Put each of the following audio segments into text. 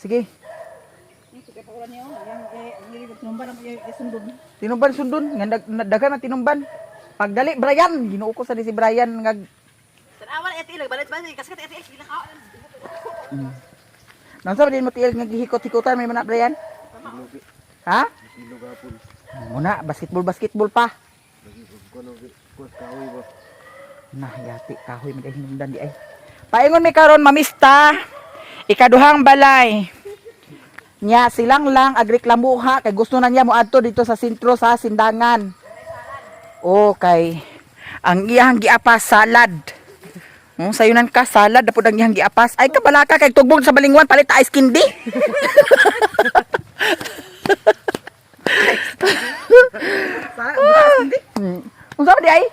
Sige. Tinumban sundon nga daghan ang tinumban. Pagdali Brian, ginuo ko sa di si Brian nga Tanawan eti balit ba kasi eti sila ka. nang sa din mo tiil nga gihikot-hikotan may mana Brian? Ha? Muna basketball pa. Nah, yati kahoy mi hinungdan di ay. Paingon mi karon mamista. Ikaduhang balay. Nya silang lang agreklamuha kay gusto na niya moadto dito sa sentro sa Sindangan. Okay. Ang iyang giapas salad. Sayunan ka salad dapod ang iyang giapas. Ay kabalaka kay tugbog sa balingwan palit ice candy. Unsa ba di ay?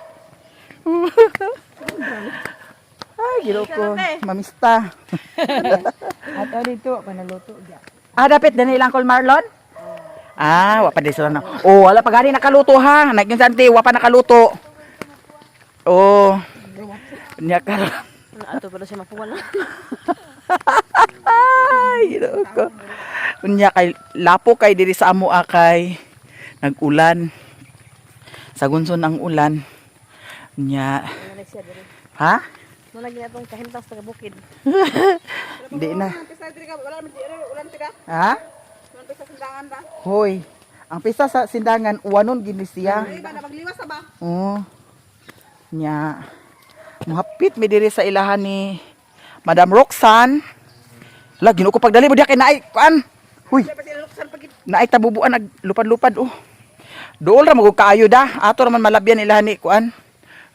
Ay, giloko. Mamista. Ato dito panaluto dia. Dapit din ilang Col Marlon? Wa pa di sila na. Wala pa gani nakaluto ha. Naging santi, wa pa nakaluto. Nya karon. Ato pala siya mapuwala. Ay, giloko. Nya kay lapo kay diri sa amo kay nag-ulan. Sagunson ang ulan. Nya. Ha? Wala ginatong kahintas sa bukid. Di na. Ha? Hoy. Ang pista sa Sindangan, uwanon gini siya. Magliwas ba? Nya. Muhapit mi diri sa ilahan ni Madam Roxanne. Hala, ginuo ko pagdali mo diya kay naay kuan. Huy. Naay tabubuan nag lupad-lupad Dool ra magug kaayo da. Ato ra man malabyan ilahan ni kuan.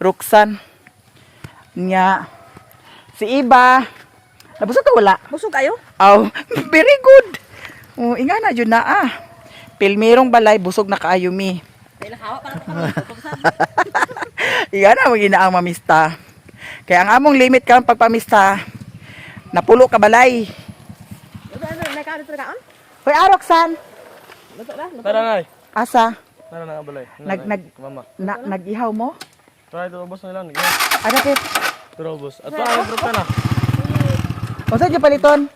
Roxanne. Nya. Si Iba. Nabusog ka wala? Busog kayo? Very good. Inga na jud na Pilmirong balay busog na kaayo mi. Dahil hawa pa Inga na magina ang mamista. Kaya ang among limit ka pagpamista napulo ka balay. Hoy Roxanne. Tara na. Asa? Tara na balay. Mama. Nag-ihaw mo? Tara ito ubos na lang. Dapit. Pero ubos. Ato ang fruta na. Unsa jud paliton?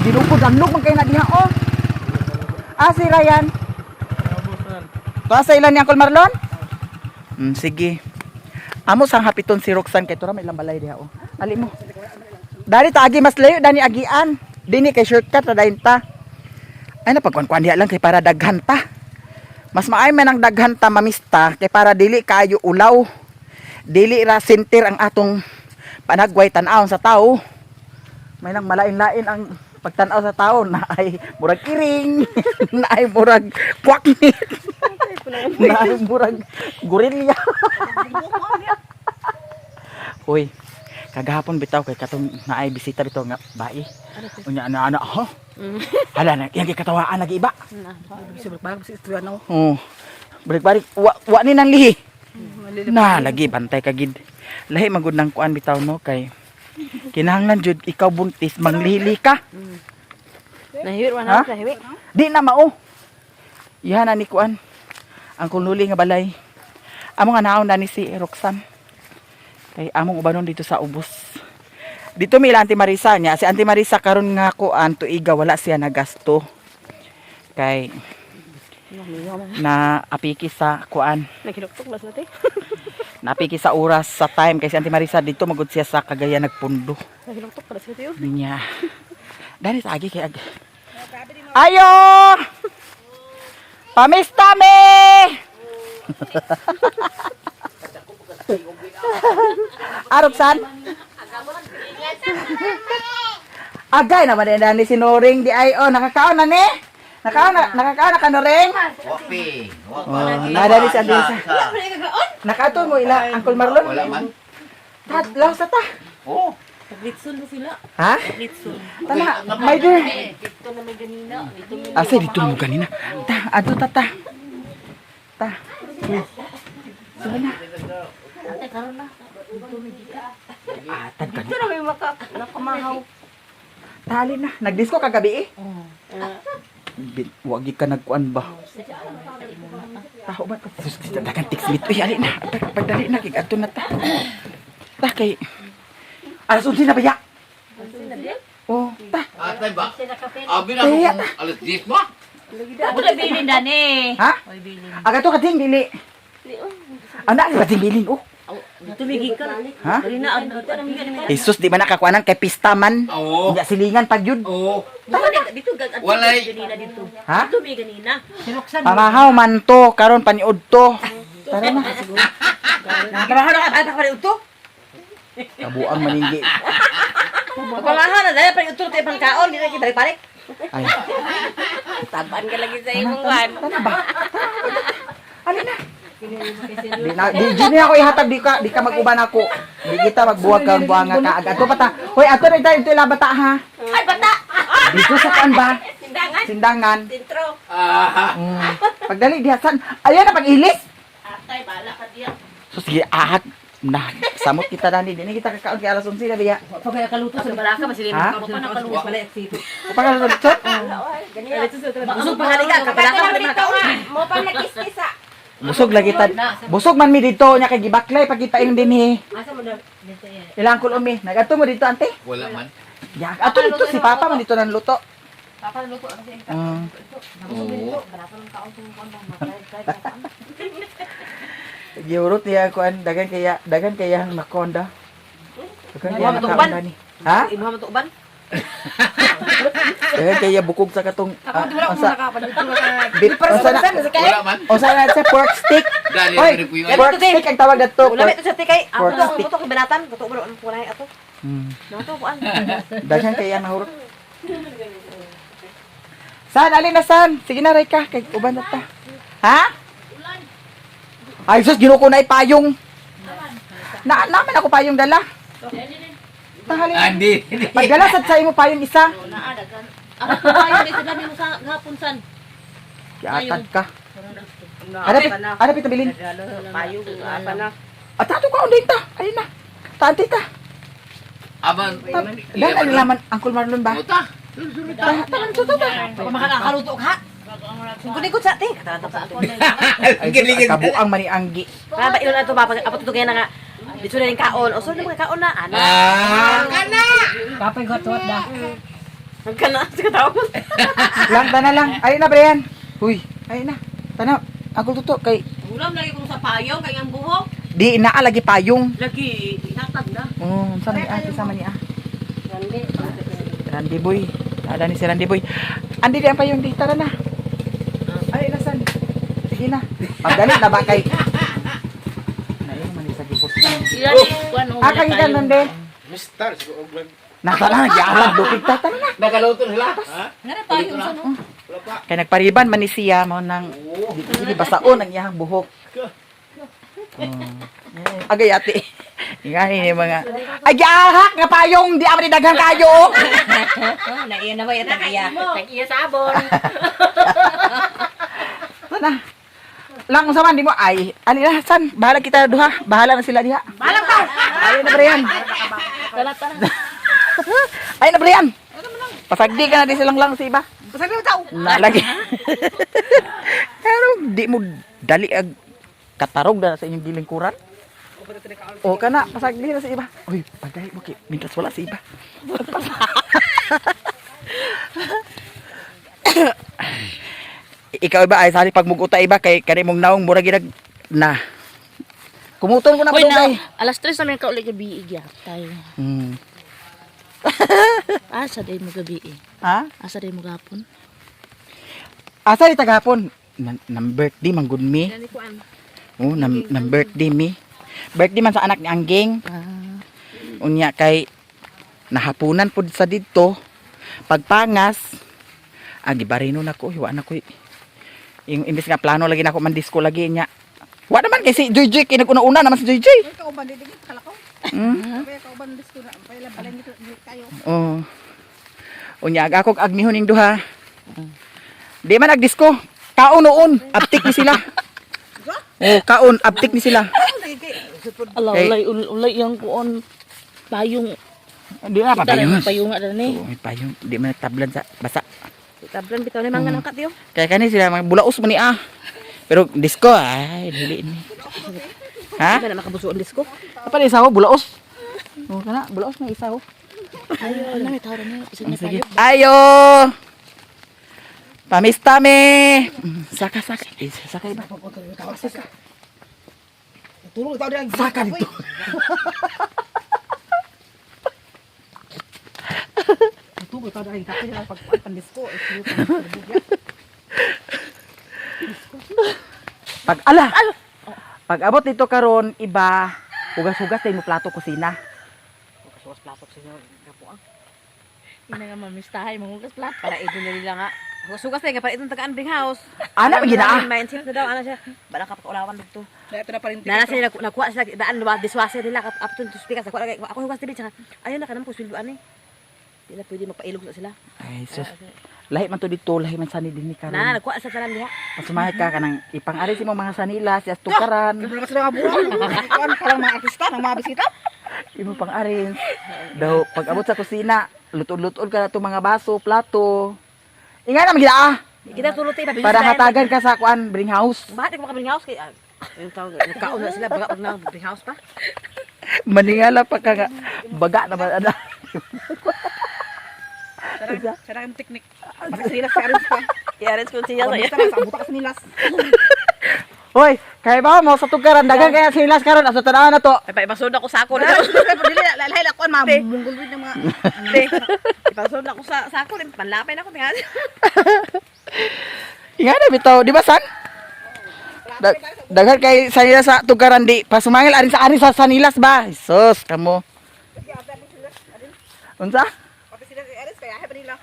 Dilupod anlog man kay na diha si Ryan. Ubos na lang. Tuwa sa ilan ni Uncle Marlon? Sige. Amo sang hapiton si Roxanne kay tura may ilang balay diha Ali mo. Dari ta agi mas layo dani agian. Dini kay shortcut ra dayon ta. Ay napagkuan-kuan diha lang kay para daghan ta. Mas maay man ang daghan ta mamista kay para dili kayo ulaw. Dili ra center ang atong panagway tan-aw sa tao. May nang malain-lain ang pagtan-aw sa tao na ay murag kiring, na ay murag kwaknit, na ay murag gorilya. Uy, kagahapon bitaw kay katong naay bisita bitaw nga bai. Unya ana ho. Hala na yang gikatawaan lagi iba. Balik-balik si istriya na. Balik-balik wa ni nang lihi. Na lagi bantay kagid. Lahi magud nang kuan bitaw no kay kinahanglan jud ikaw buntis manglihili ka. Nahiwit man na nahiwit. Di na mao. Ihan na ni kuan. Ang kunuli nga balay. Amo nga naon na ni si Roxanne. Kay among ubanon dito sa ubos. Dito mi Auntie Marisa niya. Si Auntie Marisa karon nga kuan tuiga wala siya nagasto. Kay na apiki sa kuan. Naghinuktok ba natin? Napiki sa oras sa time kay si Auntie Marisa dito magud siya sa Cagayan nagpundo. Naghinuktok pa sa tiyo. Niya. Dani sa agi kay Ayo! Pamista me! Roxanne? Agay na ba ni sinuring di ay nakakaon na ni? Nakakaon na kanoring? Wapi. Nada ni sa Adisa. Nakaton mo ila Uncle Marlon? Wala man. Law sa ta. Oh. Litsun mo sila. Ha? Litsun. Tana, my dear. Ito na may ganina. Ito may Asa dito mo ganina. Adto ta. Ta. Sige na. ate karon na. Tad ka. Ito na may nakamahaw. Tali na. Nagdisko kagabi Wagi ka nagkuan ba? Taho ba? Dagan tiks nito. Ali na. Pagdali na. Adto na ta. Ta kay. Alas 11 na ba ya? Ta. atay ba? Sila kapin. Abi na Kaya- kung alas 10 ba? Ako na bilin dani. Ha? Oy bilin. Aga to kating dili. Anak ni kating bilin oh. Dito may gikan. Ha? Dali na dito na may gikan. Jesus di man nakakuanan kay pista man. Oo. Iya silingan pag yun. Oo. Dito gag Walay. ganina dito. Ha? Dito may ganina. Sinuksan. Pamahaw man to karon paniud to. Tara na. Trabaho na ka pa ito. Kabuang maninggi. Pamahaw na dahil pa ito tayo pangkaon, di na kita balik-balik. Ay. Taban ka lagi sa imong wan. Tara ba? Ano na? Di niya ako ihatag di ka maguban ako. Di kita magbuwag ka buwanga ka agad. Ato pata. Hoy, ato na tayo ito bata ha. Ay bata. Dito sa kan ba? Sindangan. Sindangan. Sintro. Pagdali diha san. Ayan na pag-ilis. Atay bala ka diya. So sige ahak na samot kita dani di na kita kakaon kay alas 11 na biya. Pagaya kaluto sa balaka masilin Ha? ka pa na kaluto pala eksito. Pagka sa Busog pa halika ka balaka pa na kaon. Mo pa nagkis-kisa. busog lagi tad. Busog man mi dito nya kay gibaklay pagkitain dinhi. Asa mo dito yan. Ilang kulomi. Nagadto mo dito ante? Wala man. Ya, ato dito si papa man dito nan luto. Papa luto kasi Mm. Oo. balaka ng kaon sa mga Giurot niya kuan dagan kaya ang makonda. Dagan kaya Imuha mo tuban? nakaunda ni. Ha? Imuha mo to uban? Dagan kaya bukog sa katong sa beef Wala man. o sa sa pork stick. Dali Oy, na po yung pork stick ang tawag dato. Ulamit to sa tikay. Ako Pork to stick. mo to kibanatan, buto mo ang kulay ato. Nato kuan. Dagan kaya nahurot. San alin na san? Sige na ray ka kay uban na ta. Ha? Ay sus ginuko na payong. Naman ako payong dala. Tahali. Andi. Pagdala sa imo payong isa. Ako to ayo dito dami mo sa gapon san. Kiatad ka. Ada pita bilin. Payo apa na. At ato ka unding ta. Ayun na. Tanti ta. Aman. Dan ano naman Uncle Marlon ba? Uta. Tanan to ba? Makakaluto ka. Sungkod-ikot sa ating. Ay kabuang mani anggi. Kaya ba ilon ato papa apo to kaya na nga. Dito na yung kaon. O so na mga kaon na. Ano? Kana. Papay got-got da. Kana sa katawon. Lang tana lang. Ayun na Brian. Uy, ayun na. Tanaw. Uncle Tuto kay Ulam lagi kung sa payo kay ang buhok. di naa lagi payong. Lagi inatag na. Oh, sa ni ate sama ni ah. Randy boy. Ada ni si Randy boy. Andi di ang payong di tara na. Ay nasan? Sige na. Pagdali na ba kay Nayo man sa gipos. Akang ikan nande. Mister, siguro og Nasa lang nagyarag dukig ta tara na. Nakaluto sila. Ha? Ngara payo sa no. Kay nagpariban man ni siya mo nang di basaon ang iyang buhok. Agay ate. Ingani ni mga agahak nga payong di amri daghang kayo. Na iya na ba yata iya. Tag-iya sabon. Sana. Lang sa man di mo ay ali na san bahala kita duha. Bahala na sila diha. Bahala ka. Ayun na Brian. Kalat ta. Ayun na Brian. Pasagdi ka na di silang lang si iba. Pasagdi mo tao. Na lagi. Pero di mo dali ag katarog na sa inyong gilingkuran. O kana pasagdi na sa iba. Uy, pagdali mo kay mintas wala si iba. Ikaw ba ay sali pagmuguta iba kay kani mong naong mura ginag na. Kumuton ko na Uy, patugay. alas 3 namin ka ulit gabi tayo. Asa day mo gabi eh. Ha? Asa day mo gapon. Asa di tagapon? Nang birthday man good me. Gani ko an. Oh, nang birthday me. Birthday man sa anak ni Angging. Unya kay nahapunan pud sa didto. Pagpangas, gibarino na ko, hiwa na ko. Yung imbis nga plano lagi na ako man disco lagi niya. Wa naman kay si Joy Joy kay naguna-una naman si Joy Joy. Ikaw ba dito kalakaw? Kaya ikaw ba disco na pala balay dito kayo. Oh. Unya ako agmihon ning duha. Di man nagdisco. Kaon noon, aptik ni sila. Oh, kaon aptik ni sila. Ala Hey. ulay yang kuon payong Di na pa payong. payong ada ni. Oh, may payong. Di man nagtablan sa basa. Tablan bitaw ni mangan ang katyo. Kaya kani sila mga bulaos man ni ah. Pero disco ay dili ni. Ha? Ba na makabusuon disko? Apa ni isaw bulaos? Oh kana bulaos na isaw. Ayaw, alam, may tawag niya. Isa niya Sige. tayo. Ayo! Pamista me! Saka. Sakay ba? Tulong tao diyan. Saka dito. Tulong tao diyan. Kapit nila pag pandisko. Pag abot dito karon iba, hugas-hugas tayo mo plato kusina. Suwas plato sa inyo. Gapo ang. Hindi nga mamistahay, mangugas plat. Para ito na nila nga. Sugas tayo, para itong taga-anbring house. Ana ba ginaa? Mindset na daw, ano siya. Bala ka pag-ulawan dito. Ito na pa rin. Nana sila, nakuha sila, daan, diswasya nila, up to speakers. Ako hugas din, tsaka, ayun na ka naman, kuswildoan eh. Hindi na pwede magpailog sa sila. Ay, sus. Lahi man to dito, lahi man sani din ni karon. Nana, nakuha sa talan diha. Pasumahay ka kanang ipang-ari si mo mga sanila, siya tukaran. Wala sila mga buwan. Kuan parang mga artista ng mga bisita. Imo pang-arin. Daw pag abot sa kusina, lutod-lutod ka na to mga baso, plato. Inga na magila Kita tulot tayo, para hatagan ka sa kuan bring house. Bakit ko makabring house? Kaya, yung tawag, nagkaon na sila, baga na bring house pa. Maningala pa ka nga. Baga na ba ana. Sarang yung teknik. Makasinilas sa arins pa. I-arrange ko siya Basta sa'yo. sa buta kasinilas. Hoy, kaya ba mo sa tugaran dagan kaya sinilas karon asa tanaw na to. Ay, paipasod ako sa ako. Dili lalay na kuan mamungol rin ng mga Ipasod ako sa ako, panlapay na ako. Tingnan. Inga na bitaw, di ba san? Dagan kay sanilas sa tugaran di pasumangil arin sa sanilas ba? Jesus, kamo. Unsa? pati sila sa arins kaya happy nila.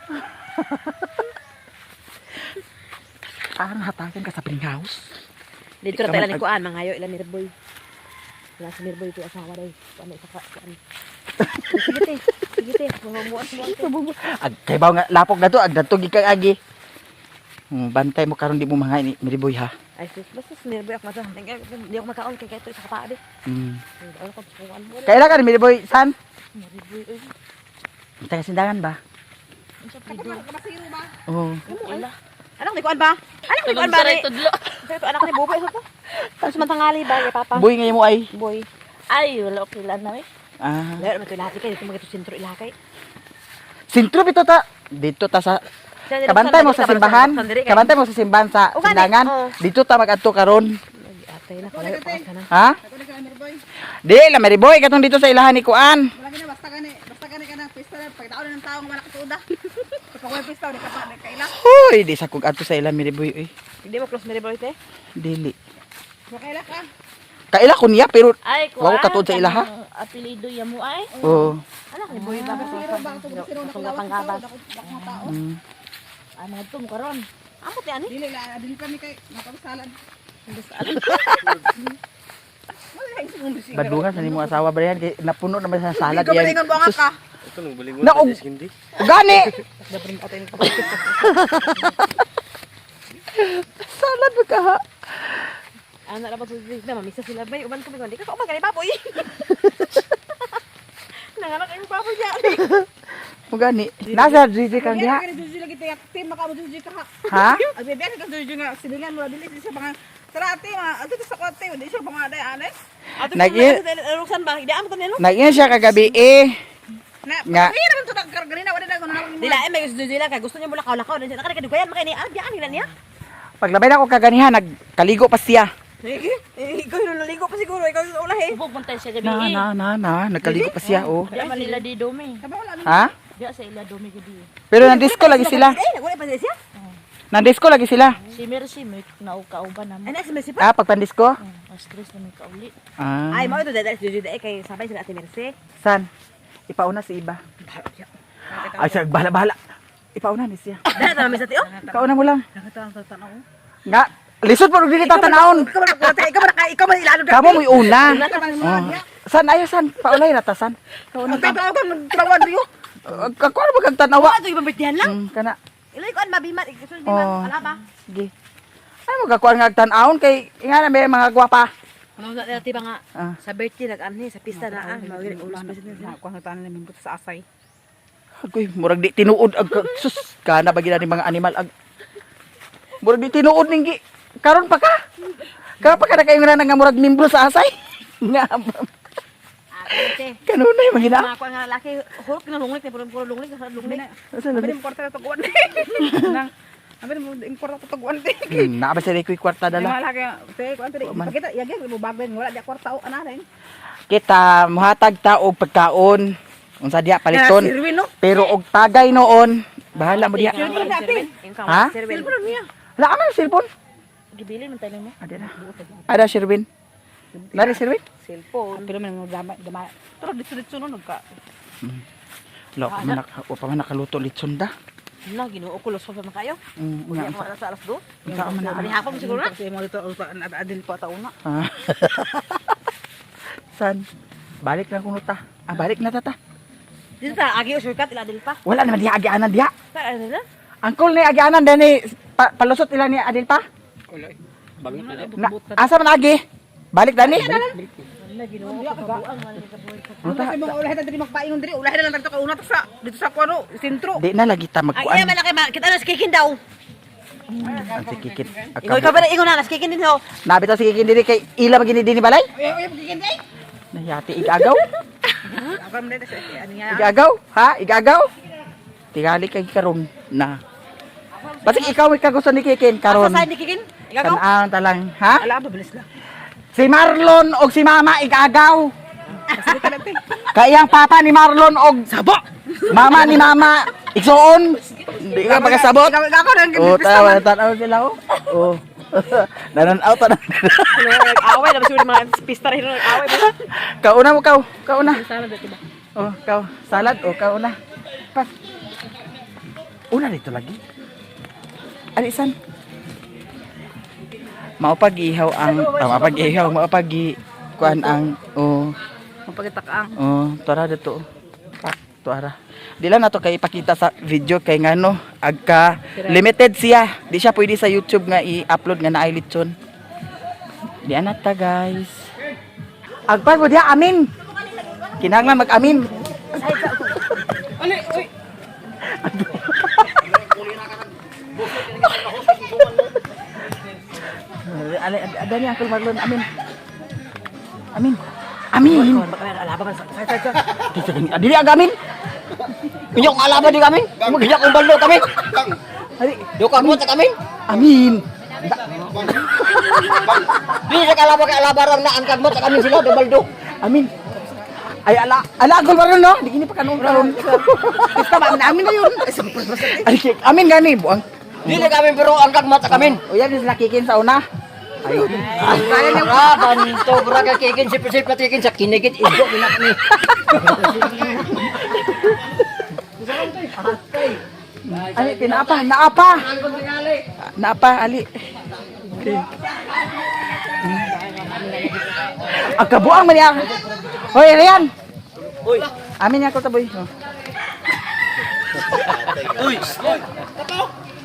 Ang hatagan ka sa bring house. Dito na tayo ni Kuan, manghayo ilan ni Reboy. Wala si Reboy ito asawa daw. Kuan isa ka kuan. Sige te, mamuan mo. Kay baw nga lapok na to, ag dato gikang agi. Bantay mo karon di mo mga ni Miriboy ha. Ay sus, basta si Reboy ako mato. Hindi ako makaon kay ito isa ka pa di. Ano ko kuan mo. Kailan ka ni Miriboy san? Reboy oi. Taga sindangan ba? Kamasiro ba? Oo. Wala. Anak ni Kuan ba? Anak ni Kuan ba? Tulog sa tudlo. Pero anak ni Buboy sa to. Tapos mantangali ba kay Papa? Boy ngayon mo ay. Boy. Ay, wala okay lang na eh. Ah. Lalo naman ito lahat kay dito mga ito sentro ilakay. Sintro bito ta. Dito ta sa kabantay mo sa simbahan. Kabantay mo sa simbahan sa O, gani. sindangan. Oo. Dito ta magadto karon. Atay na kalayo pa ka na. Ha? Ako na ka Merboy. Di la Miriboy katong dito sa ilahan ni Kuan. Wala gina basta gani ka ng pista na pagtaon ng taong wala katuda. Kapag wala pista di ka pa kaila. Hoy, di sa kog adto sa ilahan Miriboy oy. Hindi mo close Mary te. Dili. Kaila ka. Kaila ko niya pero Ay, Wako katod sa ilaha? Apelido ya mo ay. oh. Anak ni Boy ba? Masiro ba ito masiro na kalawas Panggabas. sa tao. Ay, mga tum karon. Amo ti ani? Dili kami kay nakabasalan. Badungan sa nimo asawa ba yan kay napuno naman sa salad Ikaw yan. malingon ko nga ka. Ito nung balingon Na, sa og- hindi. Gani. Dapat atin ko. Salad ba ka ha? Ano na ba to? Na mamisa sila bay uban ko di ka uban kani baboy. Nanganak ay baboy ya. Mo gani. Nasa DJ kang diha. Juji lagi tayo team maka mo juji ka. Ha? Ang bebe ka juji nga sinilan mo dili sa mga karate mga ato sa kwate di siya mga day anes. Ato Nag-i- Ruksan ba? Hindi amo to nilo. Nag-iyan siya kagabi eh. Na Nga. Nga naman to ganina wala na guna. Dila ay may gusto nila kay gusto niya mula lakaw na nakari kay kuyan makay ni diyan nila niya. Paglabay na ako kaganihan, nagkaligo pa siya. Ikaw yung naligo pa siguro ikaw yung ulahi. Ubog man tayo sa gabi eh. Nagkaligo pa siya, oh. Di man nila di dumi. Ha? Di sa ila dumi gidi. Pero nandisco lagi sila. Nagulay pa siya. Nandisco lagi sila. Si Mercy may naukauban Ay naman. na si Messi pa. Pagpandisco? Mas stress na may kauli. Ah. Ay mo ito dahil juji dai kay sabay sila Ate Mercy. San? Ipauna si iba. Ay, siya, bahala. Ipauna ni siya. Dahil na Messi oh. Ikauna mo lang. Nakatawang sa tanaw. Nga, lisod po dili tatanawon. Ikaw man ilalo Kamo mo una. Wala ka man Oh. mga. San ayo san? Paulay na ta san. Ang tataw ka trawan diyo. Kako ano ba kang tanawa? Wa to ibang birthdayan lang. Kana. Ilay ko an mabiman ikasul Oh. biman ala ba. Sige. Ay mo gakuan nga tan-awon kay inga na may mga gwapa. Ano na dati ba nga Ah. sa birthday nag-anhi sa pista na mawili ulos pa sila. Kuha tanan namin buto sa asay. Agoy, murag di tinuod ag sus kana ba gina ni mga animal ag. Murag di tinuod ning gi. Karon pa ka. Karon pa ka na kayo nga murag membro sa asay. Nga. Kanunay magina. Mga kuan nga lalaki, hulog na lunglik na puro lunglik na lunglik. Sabi mo kwarta na tuguan. Nang sabi mo kwarta na tuguan. Naaba sa ko'y kwarta dala. Malaki. Say kwarta. Pakita yagi mo bagay wala di kwarta o ana rin. Kita muhatag ta og pagkaon. Unsa diha paliton. Sirwin no. Pero og tagay noon, bahala mo diha. Ha? Sirwin. Wala ka man cellphone. Gibili man tayo mo. Ada Sherwin. Lari Sherwin. Cellphone. Pero man mo dama. Pero dito no nagka. Wa pa man nakaluto litson da. Na Ginoo ko los pa makayo. Una Unya ko sa alas 2. unsa ka man na. Manihapon siguro na. Kasi mo dito adil pa tauna. Ah. San? Balik na kuno ta. Balik na ta. Dito sa agi o shortcut ila dil pa. Wala naman diha agianan diha. Sa ano na? Angkol ni agianan dani palusot ila ni Adil pa. Asa man agi? Balik dani. Kasi mo ulah ta diri magpaingon diri, ulah na lang dito ka una sa dito sa kuno, sentro. Di na lagi ta Ay magkuan. man kay kita na skikin daw. Ang sikikit. Ikaw ka ba ingon na skikin din ho. Nabi to sikikit diri kay ila magini dinhi balay. Ay pagiging dai. Nahiyati igagaw. Ako man dito sa ano nga. Igagaw? Ha? Igagaw? Tigali kay karon na. Basig ikaw ay kagusto ni Kikin karon. Asa sa nikikin? Ikaw Kanang talang, ha? Ala ba bilis lang. Si Marlon og si Mama igagaw. Kayang papa ni Marlon og sabo. Mama ni Mama igsuon. Di ka pagkasabot. Ikaw nang Oh, tawa tanaw sila oh. Oh. Nananaw ta na. away na siguro mga pista rin away ba? Kauna mo kaw. Kauna. Sana dito ba? Oh, kaw. Salad oh, kauna. Pas. Una dito lagi. Alisan. Maupag-ihaw ang maupag-ihaw, maupag-kuan ang oh. Pagitakaang. Oh, tara dito. Tara. Di lang nato kay ipakita sa video kay ngano agka limited siya. Di siya pwede sa YouTube nga i-upload nga naay litson. Di anata guys. Agpag mo diha amin. Kinahanglan mag-amin. Ada ni Uncle Marlon, amin. Amin. Amin. Dili ang amin. Inyong alaban di kami. Maghiyak ang baldo kami. Ari, Yo kamo ta kami. amin. Di sa kalaban kay alabaran na angkag mo ta kami sila do baldo. Amin. Ay ala Uncle Marlon no, di gini pa kanon karon. Basta ba namin na yun. Ay, amin gani buang. Di na kami pero angkag mo ta kami. O yan is nakikin sa una. Ay, Banto bra ka kikin sip patikin sa kinigit igo na kami. ali naapa. Naapa ali. Okay. Ang kabuang man yan. Hoy, Rian. Uy, Amin yan ko taboy. uy.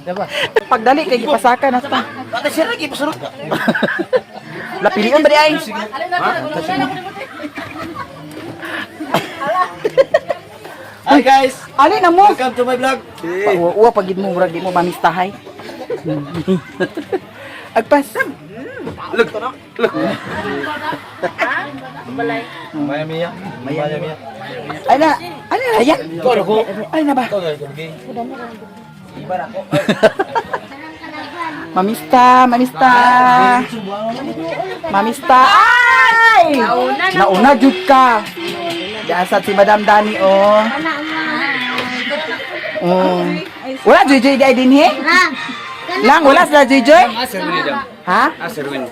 Diba? Pagdali kay gipasaka na ta. Bakit siya lagi pasurot? Lapilion ba di ay? Hi guys! Ali na mo. Welcome to my vlog! Uwa pagid mo murag di mo mamistahay. Agpas. Look! Look! Maya Mia! Maya Mia! Ay na. Ayan. Ko! Ay na ba? Ito guys, gabigay. Iba na ako. Mamista. Mamista. Ay! Nauna jud ka. Dasat si Madam Dani oh. Oh. Wala Joy di ay dinhi? Lang wala sa Joy. Ha? Serwin.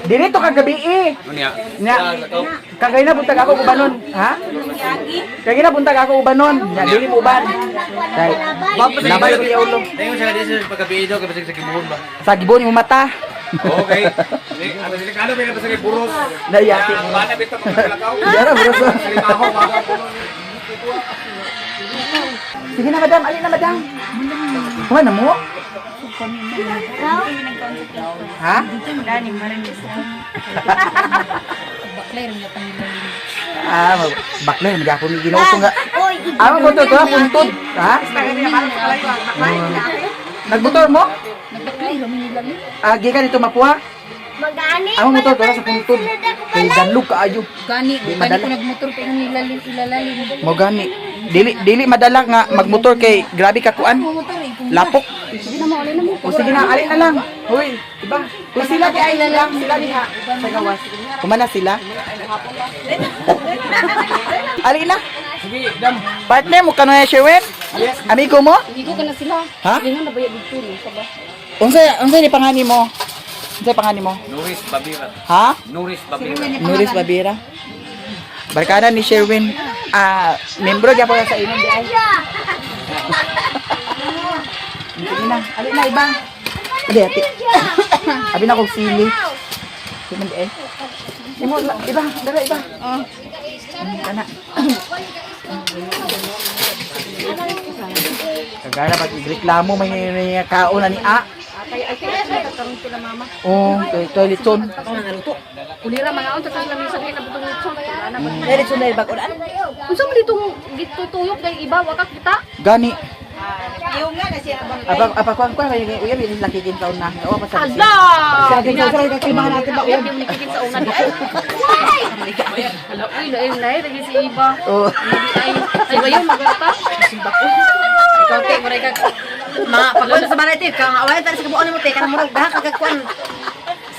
Diri to kagabi eh. Unya. Nya kagay na buntag ako ubanon, ha? Kagay na buntag ako ubanon. Nya dili mo uban. Dai. Labay ko yung ulo. Tayo sa dito sa pagkabido kasi sa kibuhon ba? Sa gibon yung mata. Okay. Ano delikado ba sa buros? Dayati. Bana bitaw pagkalakaw. Yara bro. Salitaho bago. Sige na madam, ali na madam. Kuha na mo? Ha? Bakla yung gapon ni Ginoo ko nga. Ano ko to puntod, ha? Nagbutor mo? Gikan dito mapuha? Ang motor ko sa puntod. Kay danlog kaayo. Gani, madala. ko nagmotor kay nang ilalalim. Mo gani. Dili madala nga magmotor kay grabe ka kuan. Lapok. Sige na mo, alin na mo. O sige na, alin na lang. Hoy, iba. Kung sila kay ay lang, sila diha sa gawas. Kumana sila. Alin na. Sige, dam. Partner mo kano ya Sherwin? Yes. Amigo mo? Hindi ko ka na sila. Ha? Hindi na bayad dito ni sa ba. Unsay ni pangani mo? Unsay pangani mo? Nuris Babira. Ha? Nuris Babira. Nuris Babira. Barkada ni Sherwin. Membro gyapon sa inon di ay. Sige na, alin na ibang. Hindi, ati. Abi na kong sili. Sige na, eh. Ibang, dara, ibang. Kana. Kagana, pag reklamo, may kaon na ni A. Ay karon sila mama. Oh, toilet son. Ulira mga on sa lang sa kita butong so. Ana ba? Toilet son na ibang ulan. Unsa man ditong gitutuyok kay iba wa ka kita? Gani. Yung nga na siya bang. Apa kuan may uya bilin laki kin taon na. Awa pa sa. Ala! Sabi ko sa kakilmahan natin ba Uy, yung nikikin sa una di ay. Hala, uy, lain lagi si iba. Oh. Ay bayo magata. Simba ko. Ikaw te, maray ka. Mga pagpunta sa balay te, kang awayan tayo sa kabuan mo te, kanang murag daha kagkuan.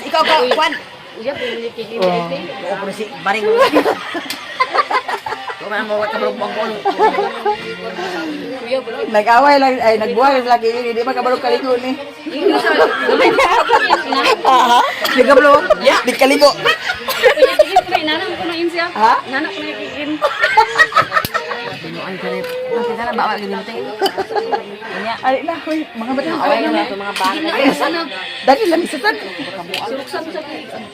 Ikaw ka kuan. Uya, nikikin mo te. Oo, pero si Baring mo. Kung mo ka bro pangkol. Uya, bro. Nag-away lang ay nagbuwag lagi ni di ba kabalo kaligo ni. Aha. Di kabalo. Ya, di kaligo. Uya, kikit ko na inanang ko na yun siya. Ha? Nanak ko na kikin. Binuan ka rin. Kasi sana bawa ganyan tayo. Ay na, hoy, mga bata. Away na ito mga bang. Dali lang isa tan. Suruksan sa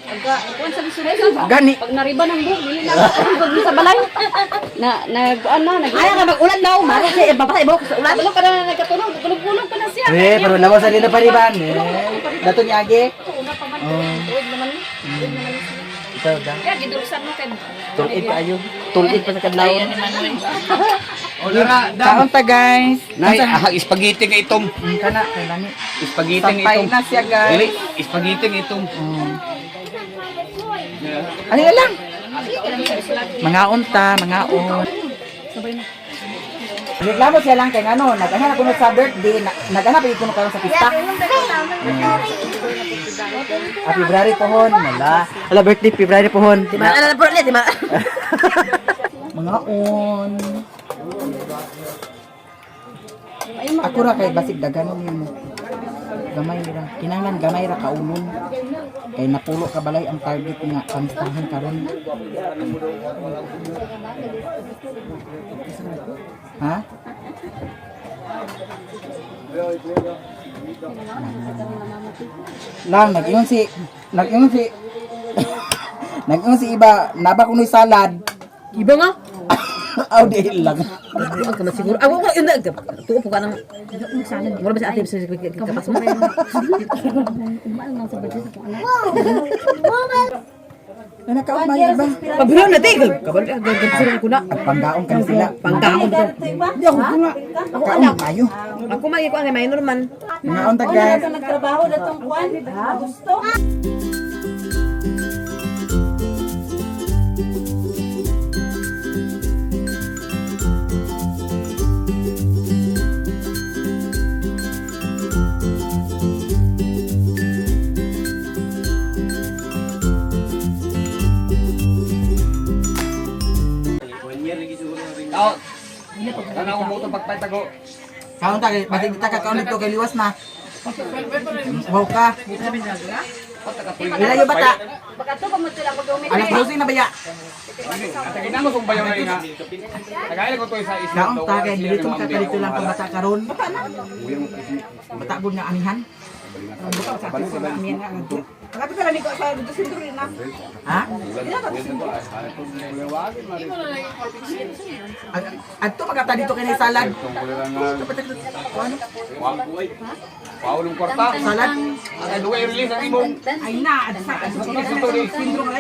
aga kuan sa suruksan. Gani. Pag nariba ng buhok, dili na pag sa balay. Nag-an na, nag. Ayaw nga mag-ulan daw. Mara siya, babasay mo sa ulan. Tulog ka na nagkatulog, tulog-tulog ka na siya. Pero lawas sa dito pariban. Dato ni Age. Una pa man. Tuod naman. Tuod naman siya. Ito da. Kaya giduruksan mo kay. Tulid ayo. Tulid pa sa kadlawon. O lara, dam. Kaon ta guys. Nay, spaghetti nga itong. Kana kay nani. Spaghetti nga Sampay itong. na siya guys. Dili, spaghetti nga itong. Ano na lang? Mga unta, mga on. Reklamo siya lang kay ano, naghanap kuno sa birthday, naghanap kuno karon sa pista. February pohon, wala. Ala birthday February pohon. Di ba? Ano na bro, di ba? Mga on. Ako ra kay basig daganon nimo. Gamay ra. Kinahanglan gamay ra kaunon. Kay napulo ka balay ang target nga pamistahan karon. Ha? Lang nag-ingon si nag-ingon si iba naba kunoy salad. Iba nga. Aw di lang. Di ba ka masiguro? Ako ko yun. Tuo po ka ng... Wala ba si ate sa kapas mo? Nanakaon may iba. Pabilo na tigil. Gagagagasirin ko na. At panggaon kan sila. Pangkaon ka. Di ako kuna. Kaon tayo. Ako magikuan kay minor man. Mga unta guys. Nagtrabaho na tong kuan. Gusto. Tao. Kana ko mo to pagpatago. Kaon ta kay basig kita ka kaon dito kay liwas na. Wow ka. Ilayo bata. Baka to pa mo sila ko gawin. Alas 12 na baya. At ginamo kung bayo na nga. Tagay ko to sa isla. Kaon ta kay dito makakalito lang pag bata karon. Bata gud nga anihan. Kapit ka lang ko sa dito sentro rin na. Ha? Adto magata dito kay na salad. Ano? Paulong kwarta. Salad. Ang duwa i-release ang imong. Ay na, adsa. Ito ni syndrome.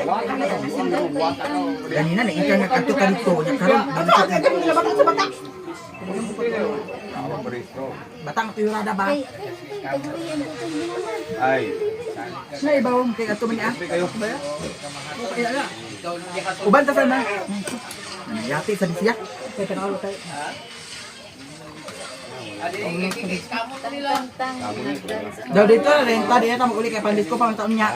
Ganina na ika nga kadto ka dito nya karon. Batang tuyurada ba? Ay. Na ibaw mo kay ato man niya. Uban ta sana. Yati sa siya. Kaya tanawalo tayo. Daw dito renta diya ta maguli kay pandis ko pang taon niya.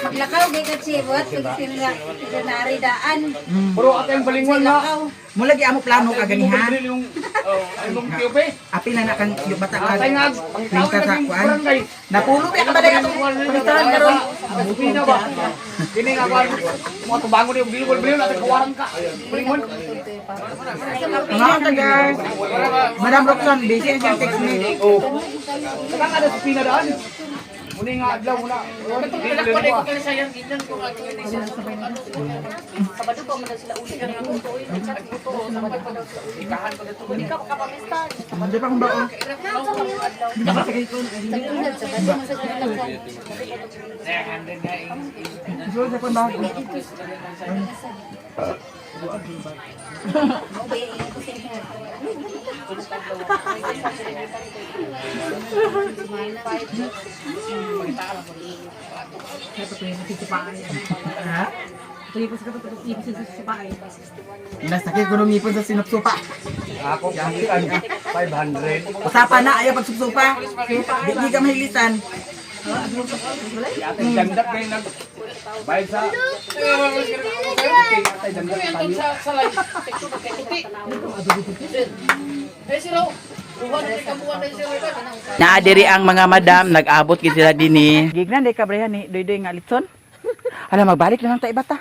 Maglakaw kay katsibot, pagsinari daan. Pero ato yung balingwan na. Mula gi amo plano kaganiha. Yung mong kiyope. Apil na nakang yung bata ka. Atay nga, Ring ka sa pangtawag kuan. na barangay. Napulo pa ka ba dayo palitan karon. Buti na ba? Kini nga kuan. Mga tubangon yung bilwal-bilwal natin kawaran ka. Balingwan. Mga guys. Madam Roxanne, busy na siyang text me. Saka nga na sa pinadaan. Muna nga adlaw muna. Mandi pa kung baon. Sulit sa kung baon. Ha? Nasakit ko nung ngipon sa sinupsupa. Ako, kapitan ka. 500. Usapan na, ayaw pagsupsupa. Di ka mahilitan. Atay dandak kayo nag... Bayad sa... Atay dandak tayo. Naadiri ang mga madam, nag-abot gid sila dinhi. Gignan day kabrehan ni doy nga litson. Ala magbalik na lang ta ibata.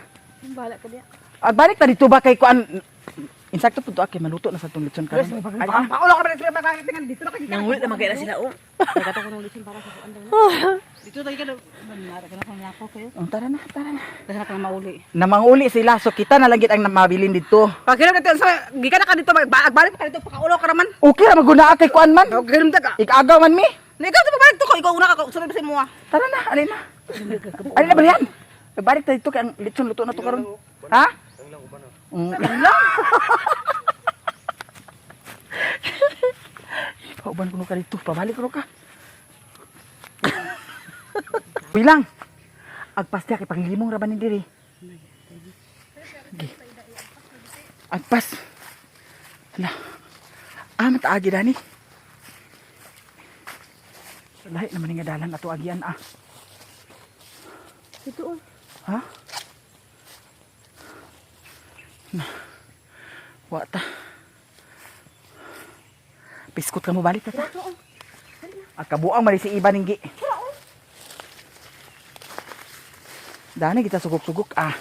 Bala ka diya. Balik ta dito ba kay kuan insakto pud to maluto na sa tong litson karon. Paulo ka ba dito na kay Nangulit naman kaya na sila, oh. Nagkataw ko ng lisin para sa kuan daw. Dito tayo ka daw. Manara ka na kang yako kayo. Oh, tara na. Dahil ka na mauli. Namanguli sila so kita na lang gid ang mabilin dito. Pag hirap natin sa gikan na ka dito, balik ka dito pakaulo ka naman. Okay ra maguna kay kuan man. Pag hiram ka. Ikagaw man mi. Ikaw sa pabalik to ko, ikaw una ka sunod sa mo. Tara na, alin na. Alin na ba yan? Balik tayo dito kay ang litson luto na to karon. Ha? Lang. Pauban ko ka dito, pabalik ko ka. Bilang. Agpas dia kay panglimong ra ba ni diri? Okay. Agpas. Hala. Amat agi dani. Lahi naman nga dalan ato agian ah. Ito oh. Ha? Nah. Wata. Biskut kamu balik tata. At kabuang mali si Iba ninggi. Dani kita suguk-suguk ah.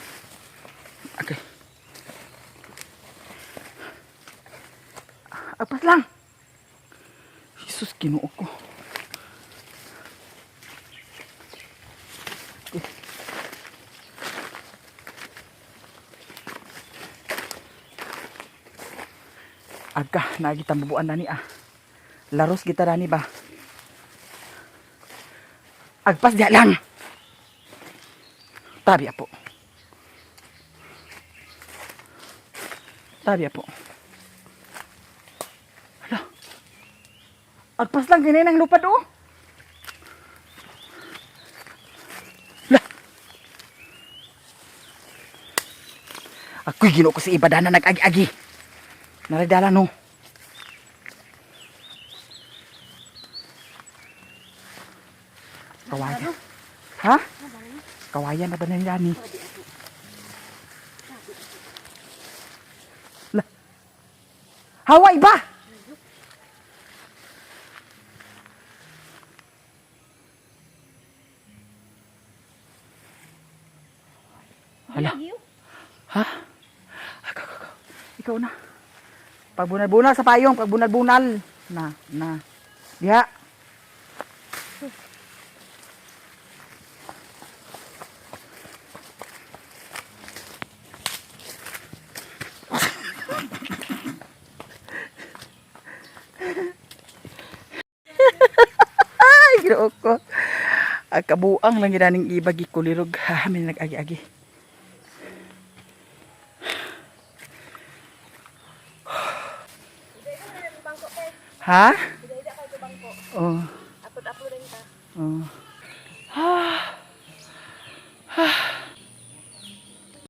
Okay. Apas lang. Jesus kinuo ko. Agka, nakikita mabuan na ni ah. Laros kita na ni ba? Agpas dia lang. Tabi po. Tabi po. Hala. Agpas lang ganyan ang lupad oh. Hala. Ako'y ginoo ko si Iba na nag-agi-agi. Naridala no. Kawayan. Ha? Kawayan na ba na nila ni? Lah. Haway ba? Hala. Ha? Ikaw na. Pagbunal-bunal sa payong, pagbunal-bunal. Na. Diha. Ay, ginoo ko. Ang kabuang lang ginaning ibagi kulirog. Ha, may nag-agi-agi. Ha? Oh. Oh.